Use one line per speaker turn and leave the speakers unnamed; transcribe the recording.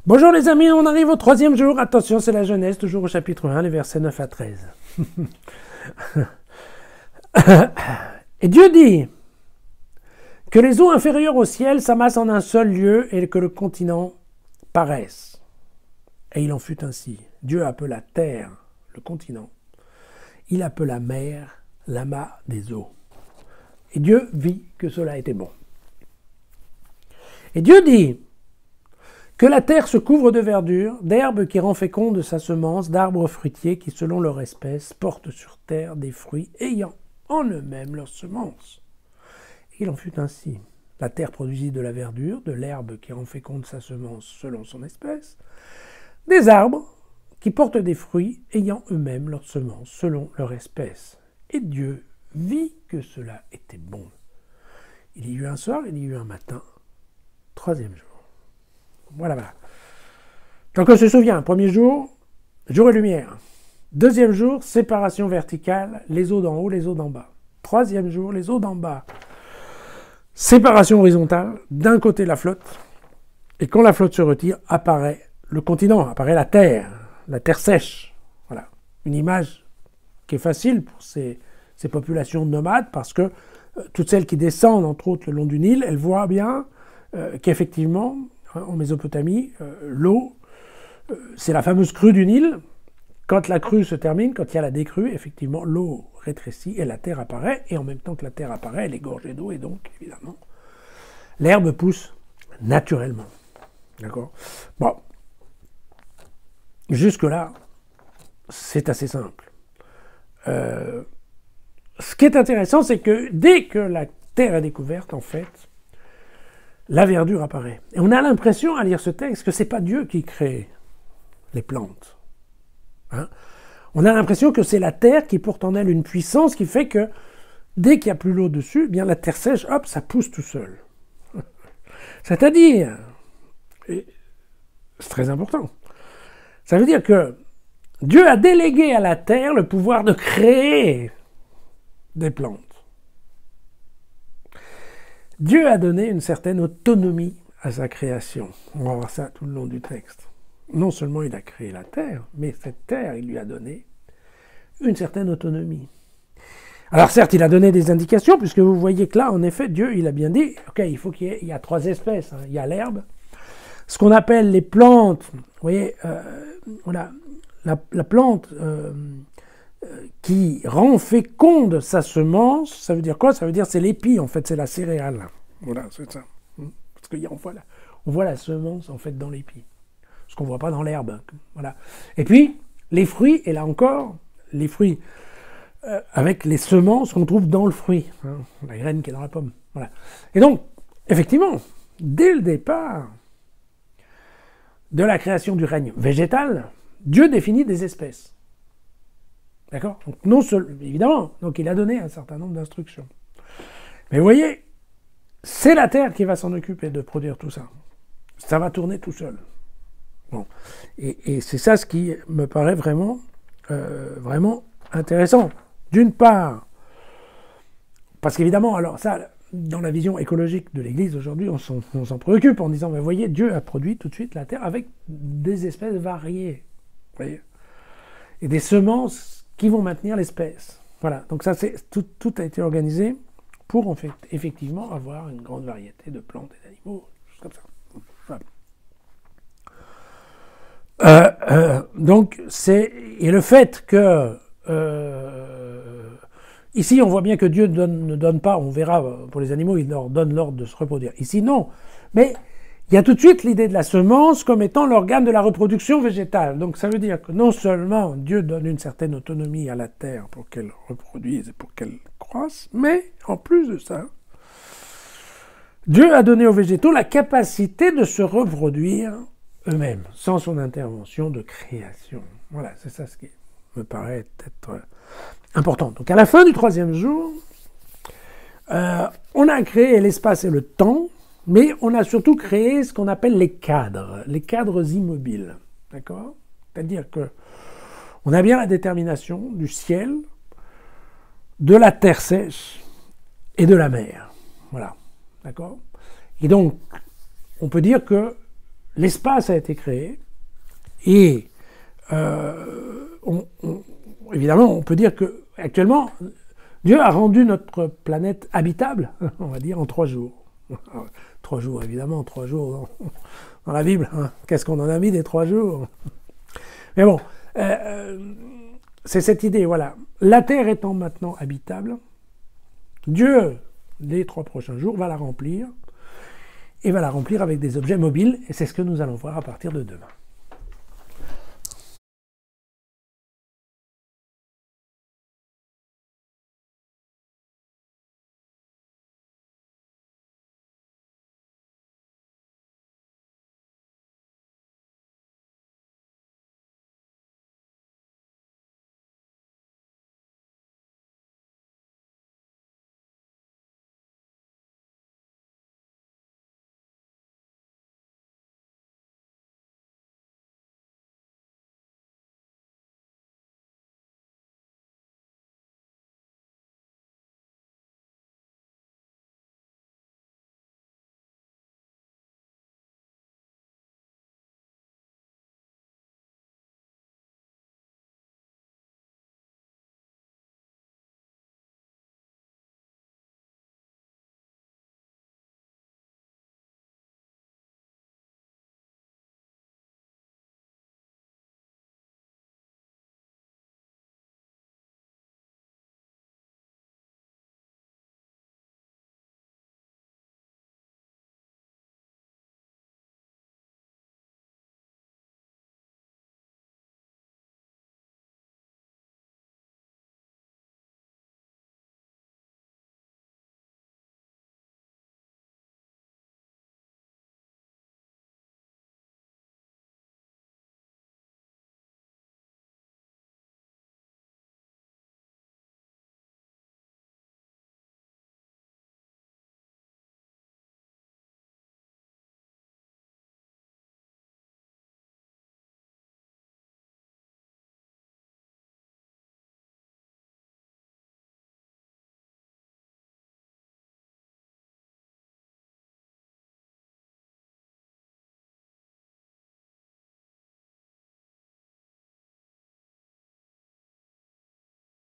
Bonjour les amis, on arrive au troisième jour. Attention, c'est la Genèse, toujours au chapitre 1, les versets 9 à 13. Et Dieu dit que les eaux inférieures au ciel s'amassent en un seul lieu et que le continent paraisse. Et il en fut ainsi. Dieu appela terre le continent. Il appela mer l'amas des eaux. Et Dieu vit que cela était bon. Et Dieu dit que la terre se couvre de verdure, d'herbes qui rend féconde sa semence, d'arbres fruitiers qui, selon leur espèce, portent sur terre des fruits ayant en eux-mêmes leur semence. Et il en fut ainsi. La terre produisit de la verdure, de l'herbe qui rend féconde sa semence selon son espèce, des arbres qui portent des fruits ayant eux-mêmes leur semence selon leur espèce. Et Dieu vit que cela était bon. Il y eut un soir, il y eut un matin, troisième jour. Voilà. Donc on se souvient, premier jour, jour et lumière. Deuxième jour, séparation verticale, les eaux d'en haut, les eaux d'en bas. Troisième jour, les eaux d'en bas, séparation horizontale, d'un côté la flotte, et quand la flotte se retire, apparaît le continent, apparaît la terre sèche. Voilà, une image qui est facile pour ces populations nomades, parce que toutes celles qui descendent, entre autres, le long du Nil, elles voient bien qu'effectivement, en Mésopotamie, l'eau, c'est la fameuse crue du Nil. Quand la crue se termine, quand il y a la décrue, effectivement, l'eau rétrécit et la terre apparaît. Et en même temps que la terre apparaît, elle est gorgée d'eau et donc, évidemment, l'herbe pousse naturellement. D'accord ? Bon. Jusque-là, c'est assez simple. Ce qui est intéressant, c'est que dès que la terre est découverte, en fait, la verdure apparaît. Et on a l'impression, à lire ce texte, que ce n'est pas Dieu qui crée les plantes. Hein ? On a l'impression que c'est la terre qui porte en elle une puissance qui fait que, dès qu'il n'y a plus l'eau dessus, eh bien la terre sèche, hop, ça pousse tout seul. C'est-à-dire, et c'est très important, ça veut dire que Dieu a délégué à la terre le pouvoir de créer des plantes. Dieu a donné une certaine autonomie à sa création. On va voir ça tout le long du texte. Non seulement il a créé la terre, mais cette terre, il lui a donné une certaine autonomie. Alors certes, il a donné des indications, puisque vous voyez que là, en effet, Dieu, il a bien dit, ok, il faut qu'il y ait trois espèces. Hein. Il y a l'herbe, ce qu'on appelle les plantes. Vous voyez, voilà, la plante qui rend féconde sa semence, ça veut dire quoi? Ça veut dire c'est l'épi, en fait, c'est la céréale. Voilà, c'est ça. Parce qu'on voit la semence, en fait, dans l'épi. Ce qu'on ne voit pas dans l'herbe. Voilà. Et puis, les fruits, et là encore, les fruits avec les semences qu'on trouve dans le fruit. Hein, la graine qui est dans la pomme. Voilà. Et donc, effectivement, dès le départ de la création du règne végétal, Dieu définit des espèces. D'accord ? Donc, non seulement, évidemment, donc il a donné un certain nombre d'instructions. Mais vous voyez, c'est la terre qui va s'en occuper de produire tout ça. Ça va tourner tout seul. Bon. Et c'est ça ce qui me paraît vraiment, vraiment intéressant. D'une part, parce qu'évidemment, alors ça, dans la vision écologique de l'Église aujourd'hui, on s'en préoccupe en disant, mais vous voyez, Dieu a produit tout de suite la terre avec des espèces variées. Vous voyez ? Et des semences qui vont maintenir l'espèce. Voilà, donc ça, tout a été organisé pour en fait, effectivement avoir une grande variété de plantes et d'animaux, choses comme ça. Voilà. Donc, et le fait que ici, on voit bien que Dieu ne donne pas, on verra pour les animaux, il leur donne l'ordre de se reproduire. Ici, non. Mais il y a tout de suite l'idée de la semence comme étant l'organe de la reproduction végétale. Donc ça veut dire que non seulement Dieu donne une certaine autonomie à la terre pour qu'elle reproduise et pour qu'elle croisse, mais en plus de ça, Dieu a donné aux végétaux la capacité de se reproduire eux-mêmes, sans son intervention de création. Voilà, c'est ça ce qui me paraît être important. Donc à la fin du troisième jour, on a créé l'espace et le temps, mais on a surtout créé ce qu'on appelle les cadres immobiles. D'accord ? C'est-à-dire que on a bien la détermination du ciel, de la terre sèche et de la mer. Voilà. D'accord ? Et donc, on peut dire que l'espace a été créé, et évidemment, on peut dire que actuellement, Dieu a rendu notre planète habitable, on va dire, en 3 jours. 3 jours, évidemment, 3 jours dans la Bible. Hein. Qu'est-ce qu'on en a mis des 3 jours? Mais bon, c'est cette idée, voilà. La Terre étant maintenant habitable, Dieu, les 3 prochains jours, va la remplir, et va la remplir avec des objets mobiles, et c'est ce que nous allons voir à partir de demain.